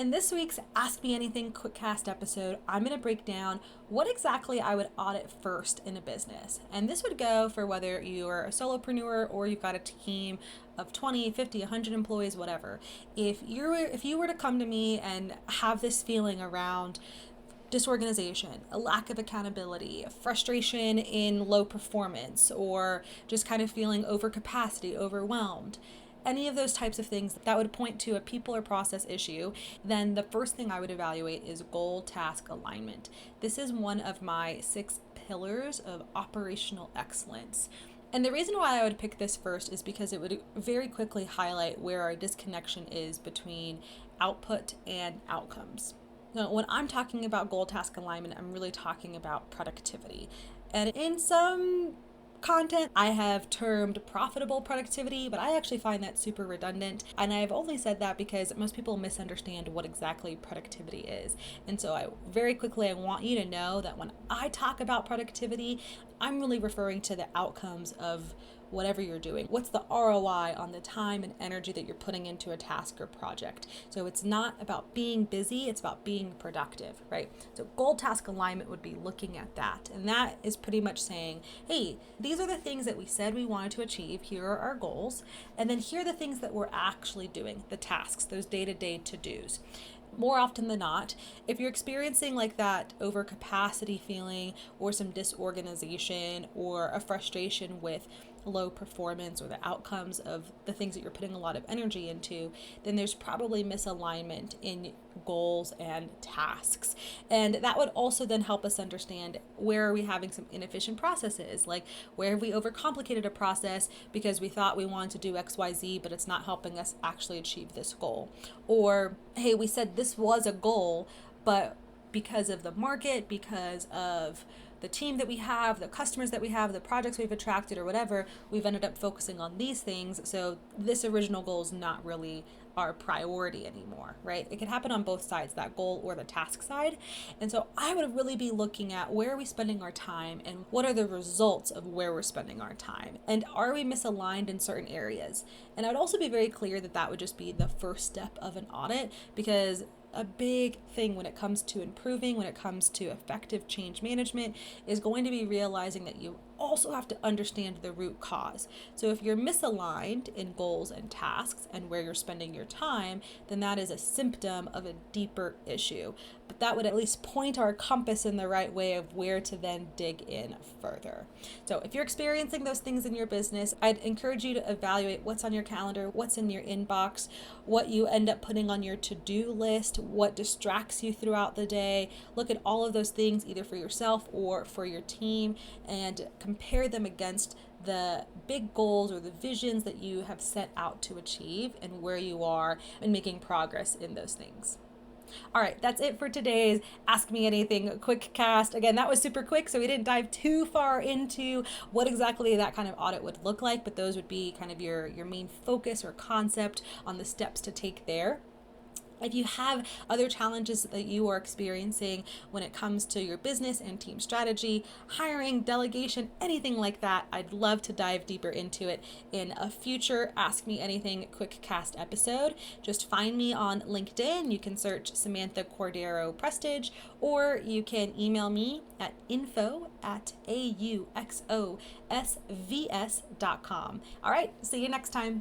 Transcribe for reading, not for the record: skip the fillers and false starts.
In this week's Ask Me Anything Quickcast episode, I'm going to break down what exactly I would audit first in a business. And this would go for whether you're a solopreneur or you've got a team of 20, 50, 100 employees, whatever. If you were to come to me and have this feeling around disorganization, a lack of accountability, frustration in low performance, or just kind of feeling overcapacity, overwhelmed, any of those types of things that would point to a people or process issue, then the first thing I would evaluate is goal task alignment. This is one of my 6 pillars of operational excellence. And the reason why I would pick this first is because it would very quickly highlight where our disconnection is between output and outcomes. Now, when I'm talking about goal task alignment, I'm really talking about productivity. And in some content, I have termed profitable productivity, but I actually find that super redundant. And I've only said that because most people misunderstand what exactly productivity is. And so I want you to know that when I talk about productivity, I'm really referring to the outcomes of whatever you're doing. What's the ROI on the time and energy that you're putting into a task or project? So it's not about being busy, it's about being productive, right? So goal task alignment would be looking at that. And that is pretty much saying, hey, these are the things that we said we wanted to achieve. Here are our goals. And then here are the things that we're actually doing, the tasks, those day-to-day to-dos. More often than not, if you're experiencing like that overcapacity feeling or some disorganization or a frustration with low performance or the outcomes of the things that you're putting a lot of energy into, then there's probably misalignment in goals and tasks. And that would also then help us understand where are we having some inefficient processes, like where have we overcomplicated a process because we thought we wanted to do XYZ, but it's not helping us actually achieve this goal. Or, hey, we said this was a goal, but because of the market, because of the team that we have, the customers that we have, the projects we've attracted or whatever, we've ended up focusing on these things. So this original goal is not really our priority anymore, right? It can happen on both sides, that goal or the task side. And so I would really be looking at where are we spending our time and what are the results of where we're spending our time? And are we misaligned in certain areas? And I'd also be very clear that that would just be the first step of an audit, because a big thing when it comes to improving, when it comes to effective change management, is going to be realizing that you also have to understand the root cause. So if you're misaligned in goals and tasks and where you're spending your time, then that is a symptom of a deeper issue. But that would at least point our compass in the right way of where to then dig in further. So if you're experiencing those things in your business, I'd encourage you to evaluate what's on your calendar, what's in your inbox, what you end up putting on your to-do list, what distracts you throughout the day. Look at all of those things either for yourself or for your team and compare them against the big goals or the visions that you have set out to achieve and where you are in making progress in those things. All right, that's it for today's Ask Me Anything quick cast. Again, that was super quick, so we didn't dive too far into what exactly that kind of audit would look like, but those would be kind of your main focus or concept on the steps to take there. If you have other challenges that you are experiencing when it comes to your business and team strategy, hiring, delegation, anything like that, I'd love to dive deeper into it in a future Ask Me Anything quick cast episode. Just find me on LinkedIn. You can search Samantha Cordero Prestidge, or you can email me at info@auxosvs.com. All right, see you next time.